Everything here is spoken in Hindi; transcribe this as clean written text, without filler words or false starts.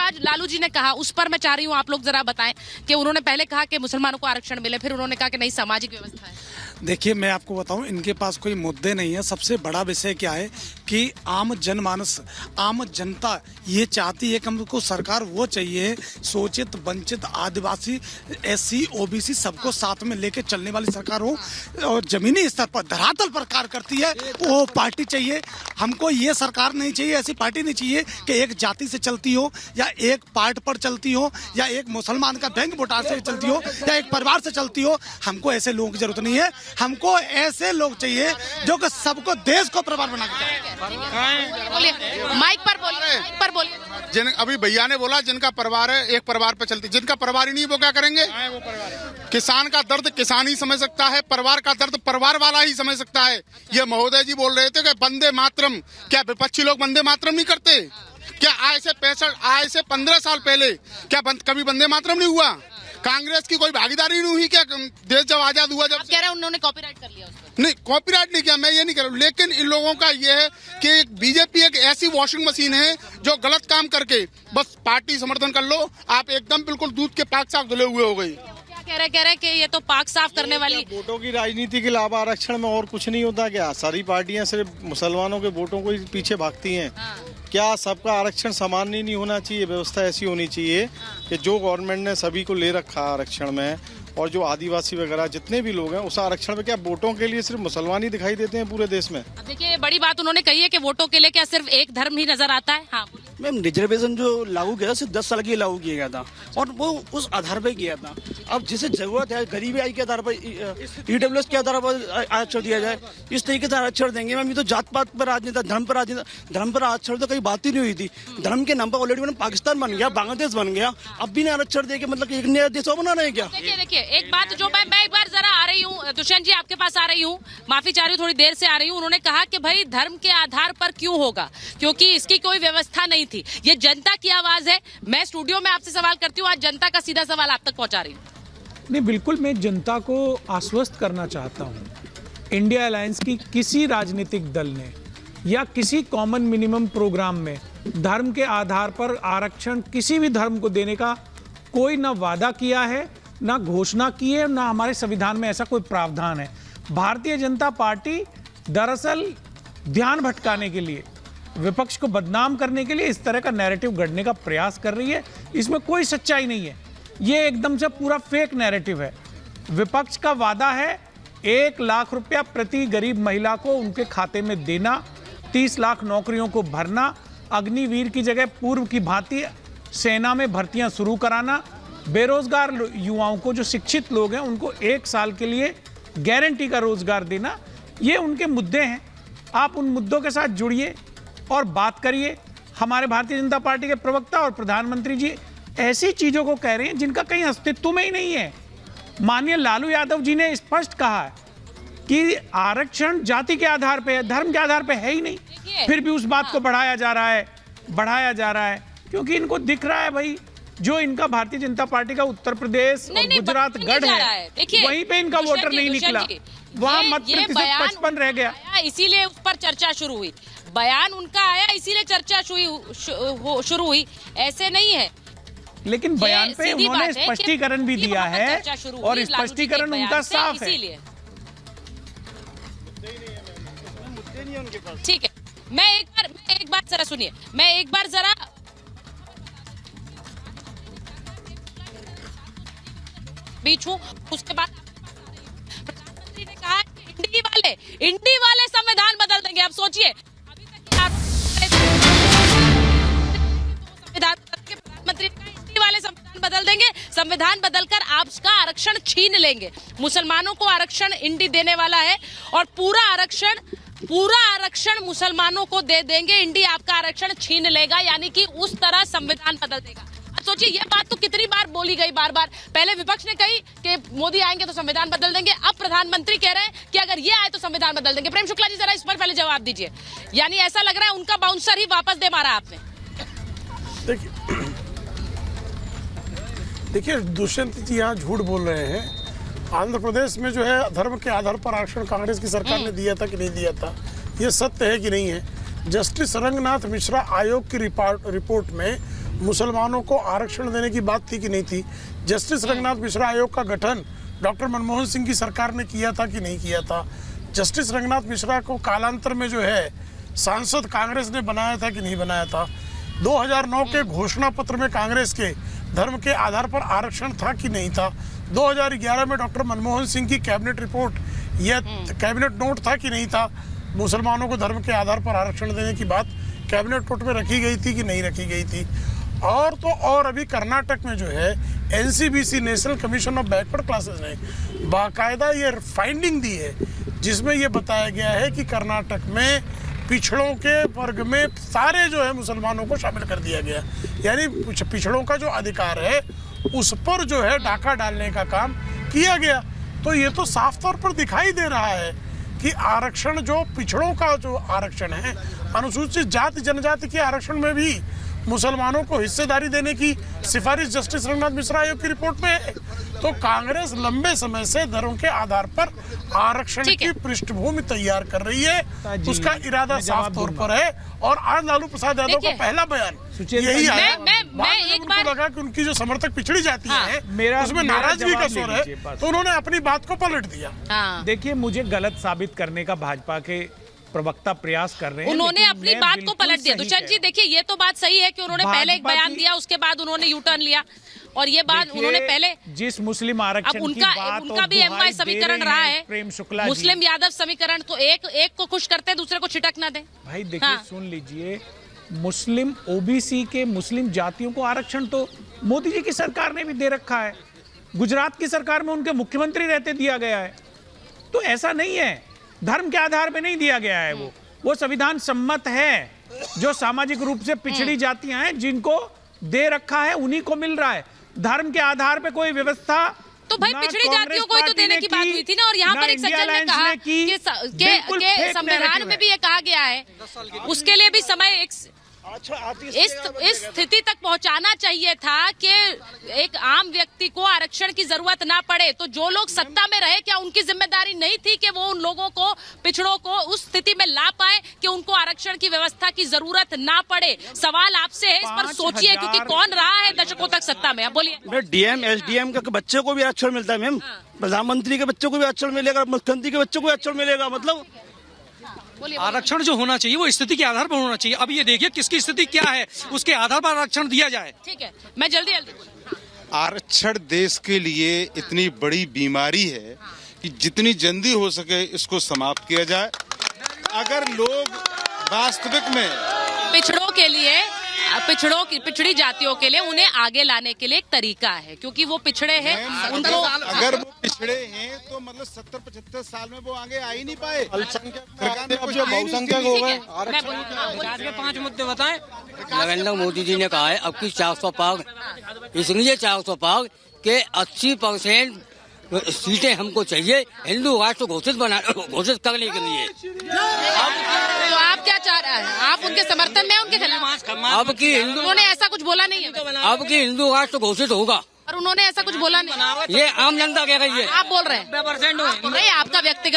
आज लालू जी ने कहा, उस पर मैं चाह रही हूँ आप लोग जरा बताएं कि उन्होंने पहले कहा कि मुसलमानों को आरक्षण मिले, फिर उन्होंने कहा कि नहीं सामाजिक व्यवस्था है। देखिए, मैं आपको बताऊं, इनके पास कोई मुद्दे नहीं है। सबसे बड़ा विषय क्या है कि आम जनमानस, आम जनता ये चाहती है कि हमको सरकार वो चाहिए, शोषित, वंचित, आदिवासी, SC OBC सबको साथ में लेके चलने वाली सरकार हो और जमीनी स्तर पर धरातल पर कार्य करती है, वो पार्टी चाहिए। हमको ये सरकार नहीं चाहिए, ऐसी पार्टी नहीं चाहिए कि एक जाति से चलती हो या एक पार्ट पर चलती हो या एक मुसलमान का बैंक वोटार से चलती हो या एक परिवार से चलती हो। हमको ऐसे लोगों की जरूरत नहीं है। हमको ऐसे लोग चाहिए जो कि सबको, देश को प्रभार बना के माइक पर बोलिए। जिन अभी भैया ने बोला जिनका परिवार है, एक परिवार पे चलती, जिनका परिवार ही नहीं वो क्या करेंगे? किसान का दर्द किसान ही समझ सकता है, परिवार का दर्द परिवार वाला ही समझ सकता है। ये महोदय जी बोल रहे थे कि वंदे मातरम, क्या विपक्षी लोग वंदे मातरम नहीं करते? क्या आज से 15 साल पहले क्या कभी वंदे मातरम नहीं हुआ? कांग्रेस की कोई भागीदारी नहीं हुई क्या? देश जब आजाद हुआ, जब कह रहे हैं उन्होंने कॉपीराइट कर लिया उसको। नहीं, कॉपीराइट नहीं किया, मैं ये नहीं कह रहा हूँ, लेकिन इन लोगों का ये है कि बीजेपी एक ऐसी वॉशिंग मशीन है जो गलत काम करके बस पार्टी समर्थन कर लो, आप एकदम बिल्कुल दूध के पाक साफ धुले हुए हो गई। कह रहे कि ये तो पाक साफ करने वाली वोटों की राजनीति के अलावा आरक्षण में और कुछ नहीं होता क्या? सारी पार्टियां सिर्फ मुसलमानों के वोटों को ही पीछे भागती हैं। क्या सबका आरक्षण समान नहीं होना चाहिए? व्यवस्था ऐसी होनी चाहिए कि जो गवर्नमेंट ने सभी को ले रखा आरक्षण में, और जो आदिवासी वगैरह जितने भी लोग हैं उस आरक्षण में, क्या वोटों के लिए सिर्फ मुसलमान ही दिखाई देते हैं पूरे देश में? देखिए, बड़ी बात उन्होंने कही है कि वोटों के लिए क्या सिर्फ एक धर्म ही नजर आता है? हाँ मैम, रिजर्वेशन जो लागू किया था सिर्फ 10 साल के लिए लागू किया गया था और वो उस आधार पर किया था। अब जिसे जरूरत है, गरीबी आई के आधार पर, EWS के आधार पर आरक्षण दिया जाए, इस तरीके से आरक्षण देंगे। मैम, ये तो जात पात पर राजनीति, धर्म पर आरक्षण तो कहीं बात ही नहीं हुई थी। धर्म के नाम पर ऑलरेडी पाकिस्तान बन गया, बांग्लादेश बन गया, अब भी नहीं आरक्षण देके मतलब एक नया देश बना रहे हैं क्या? देखिए एक बात जो मैं एक बार जरा आ रही हूँ, दुष्यंत जी आपके पास आ रही हूँ, माफी चाह रही हूँ, थोड़ी देर से आ रही हूँ। उन्होंने कहा कि भाई धर्म के आधार पर क्यों होगा, क्योंकि इसकी कोई व्यवस्था नहीं थी। ये जनता की आवाज है। मैं स्टूडियो में आपसे सवाल करती हूँ, आज जनता का सीधा सवाल आप तक पहुंचा रही हूँ। नहीं, बिल्कुल मैं जनता को आश्वस्त करना चाहता हूँ, इंडिया अलायंस की किसी राजनीतिक दल ने या किसी कॉमन मिनिमम प्रोग्राम में धर्म के आधार पर आरक्षण किसी भी धर्म को देने का कोई ना वादा किया है, ना घोषणा की है, ना हमारे संविधान में ऐसा कोई प्रावधान है। भारतीय जनता पार्टी दरअसल ध्यान भटकाने के लिए, विपक्ष को बदनाम करने के लिए इस तरह का नैरेटिव गढ़ने का प्रयास कर रही है। इसमें कोई सच्चाई नहीं है, ये एकदम से पूरा फेक नैरेटिव है। विपक्ष का वादा है 1 लाख रुपया प्रति गरीब महिला को उनके खाते में देना, 30 लाख नौकरियों को भरना, अग्निवीर की जगह पूर्व की भांति सेना में भर्तियां शुरू कराना, बेरोजगार युवाओं को, जो शिक्षित लोग हैं उनको 1 साल के लिए गारंटी का रोजगार देना। ये उनके मुद्दे हैं। आप उन मुद्दों के साथ जुड़िए और बात करिए। हमारे भारतीय जनता पार्टी के प्रवक्ता और प्रधानमंत्री जी ऐसी चीजों को कह रहे हैं जिनका कहीं अस्तित्व में ही नहीं है। माननीय लालू यादव जी ने स्पष्ट कहा है कि आरक्षण जाति के आधार पे है, धर्म के आधार पे है ही नहीं। फिर भी उस बात को बढ़ाया जा रहा है क्योंकि इनको दिख रहा है भाई, जो इनका भारतीय जनता पार्टी का उत्तर प्रदेश और गुजरात गढ़ है, वहीं पे इनका वोटर नहीं निकला, वहाँ मत प्रतिशत 55 रह गया। इसीलिए उस पर चर्चा शुरू हुई, बयान उनका आया इसीलिए चर्चा शुरू हुई, ऐसे नहीं है। लेकिन बयान पे उन्होंने स्पष्टीकरण भी दिया है और स्पष्टीकरण उनका साफ है। ठीक है, मैं एक बार जरा सुनिए, मैं एक बार जरा बीच हूँ, उसके बाद प्रधानमंत्री ने कहा कि इंडी वाले संविधान बदल देंगे। अब सोचिए, अभी तक प्रधानमंत्री ने कहा इंडी वाले संविधान बदल देंगे, संविधान बदलकर आपका आरक्षण छीन लेंगे। मुसलमानों को आरक्षण इंडी देने वाला है और पूरा आरक्षण मुसलमानों को दे देंगे, इंडी आपका आरक्षण छीन लेगा, यानी कि उस तरह संविधान बदल देगा। सोचिए, ये बात तो कितनी बार बोली गई, बार बार। पहले विपक्ष ने कही कि मोदी आएंगे तो संविधान बदल देंगे, अब प्रधानमंत्री कह रहे हैं कि अगर ये आए तो संविधान बदल देंगे। प्रेम शुक्ला जी, जरा इस पर पहले जवाब दीजिए। यानी ऐसा लग रहा है उनका बाउंसर ही वापस दे मारा आपने। देखिए दुष्यंत जी यहाँ झूठ बोल रहे हैं। आंध्र प्रदेश में जो है धर्म के आधार पर आरक्षण कांग्रेस की सरकार ने दिया था कि नहीं दिया था, ये सत्य है कि नहीं है? जस्टिस रंगनाथ मिश्रा आयोग की रिपोर्ट में मुसलमानों को आरक्षण देने की बात थी कि नहीं थी? जस्टिस रंगनाथ मिश्रा आयोग का गठन डॉक्टर मनमोहन सिंह की सरकार ने किया था कि नहीं किया था? जस्टिस रंगनाथ मिश्रा को कालांतर में जो है सांसद कांग्रेस ने बनाया था कि नहीं बनाया था? 2009 के घोषणा पत्र में कांग्रेस के धर्म के आधार पर आरक्षण था कि नहीं था? 2011 में डॉक्टर मनमोहन सिंह की कैबिनेट रिपोर्ट या कैबिनेट नोट था कि नहीं था? मुसलमानों को धर्म के आधार पर आरक्षण देने की बात कैबिनेट नोट में रखी गई थी कि नहीं रखी गई थी? और तो और अभी कर्नाटक में जो है NCBC national commission of backward classes ने बाकायदा ये फाइंडिंग दी है जिसमें ये बताया गया है कि कर्नाटक में पिछड़ों के वर्ग में सारे जो है मुसलमानों को शामिल कर दिया गया, यानी पिछड़ों का जो अधिकार है उस पर जो है डाका डालने का काम किया गया। तो ये तो साफ तौर पर दिखाई दे रहा है कि आरक्षण जो पिछड़ों का जो आरक्षण है, अनुसूचित जाति जनजाति के आरक्षण में भी मुसलमानों को हिस्सेदारी देने की सिफारिश जस्टिस रंगनाथ मिश्रा आयोग की रिपोर्ट में है। तो कांग्रेस लंबे समय से धर्म के आधार पर आरक्षण की पृष्ठभूमि तैयार कर रही है, उसका इरादा साफ तौर पर है। और आज लालू प्रसाद यादव का पहला बयान यही है। मैं एक बार लगा कि उनकी जो समर्थक पिछड़ी जाती है मेरा उसमें नाराजगी का स्वर है, बस। तो उन्होंने अपनी बात को पलट दिया। देखिए, मुझे गलत साबित करने का भाजपा के प्रवक्ता प्रयास कर रहे हैं। उन्होंने लेकिन अपनी मैं बात को बिल्कुल पलट दिया। सही दुष्यंत कह जी, देखिए ये तो बात सही है कि उन्होंने पहले एक भाजपा बयान की- दिया, उसके बाद उन्होंने यू टर्न लिया, और ये बात देखिए, उन्होंने पहले जिस मुस्लिम आरक्षण अब उनका की बात उनका और भी दुहाई एमवाई दे समीकरण रहे रहा हैं है, प्रेम शुक्ला जी। मुस्लिम यादव समीकरण, तो एक को खुश करते दूसरे को छिटक ना दे। भाई देखिए, हाँ। सुन लीजिए, मुस्लिम ओबीसी के मुस्लिम जातियों को आरक्षण तो मोदी जी की सरकार ने भी दे रखा है। गुजरात की सरकार में उनके मुख्यमंत्री रहते दिया गया है। तो ऐसा नहीं है, धर्म के आधार पे नहीं दिया गया है। वो संविधान सम्मत है। जो सामाजिक रूप से पिछड़ी जातियां हैं जिनको दे रखा है उन्हीं को मिल रहा है। धर्म के आधार पे कोई व्यवस्था तो भाई ना पिछड़ी कांग्रेस जातियों को ही तो पार्टी देने ने की बात हुई थी ना। और यहाँ ना पर एक इंडिया सज्जन ने अलायंस कहा ने की। बिल्कुल कि फेक संविधान नैरेटिव में है। भी ये कहा गया है, उसके लिए भी समय इस स्थिति तक पहुंचाना चाहिए था कि एक आम व्यक्ति को आरक्षण की जरूरत ना पड़े। तो जो लोग सत्ता में रहे, क्या उनकी जिम्मेदारी नहीं थी कि वो उन लोगों को, पिछड़ों को उस स्थिति में ला पाए कि उनको आरक्षण की व्यवस्था की जरूरत ना पड़े? सवाल आपसे है, इस पर सोचिए, क्योंकि कौन रहा है दशकों तक सत्ता में। अब बोलिए। डीएम एसडीएम के बच्चे को भी आरक्षण मिलता है मैम, प्रधानमंत्री के बच्चों को भी आरक्षण मिलेगा, मुख्यमंत्री के बच्चों को भी आरक्षण मिलेगा। मतलब आरक्षण जो होना चाहिए वो स्थिति के आधार पर होना चाहिए। अब ये देखिए किसकी स्थिति क्या है, उसके आधार पर आरक्षण दिया जाए। ठीक है, मैं जल्दी आरक्षण देश के लिए इतनी बड़ी बीमारी है कि जितनी जल्दी हो सके इसको समाप्त किया जाए। अगर लोग वास्तविक में पिछड़ों के लिए, पिछड़ी जातियों के लिए उन्हें आगे लाने के लिए एक तरीका है, क्योंकि वो पिछड़े हैं उनको। अगर वो पिछड़े हैं तो मतलब 70-75 साल में वो आगे आ ही नहीं पाए। बहुसंख्यक हो गए। मैं 5 मुद्दे बताएं। नरेंद्र मोदी जी ने कहा है अब की 400 पार, इसलिए 400 पार के 80% सीटें हमको चाहिए हिंदू राष्ट्र घोषित करने के लिए। तो आप क्या चाह रहे हैं? आप उनके समर्थन में, उनके खिलाफ? अब की हिंदू, उन्होंने ऐसा कुछ बोला नहीं है। अब की हिंदू राष्ट्र घोषित होगा, और उन्होंने ऐसा कुछ बोला नहीं। ये आम जनता कह रही है। आप बोल रहे हैं, आपका व्यक्तिगत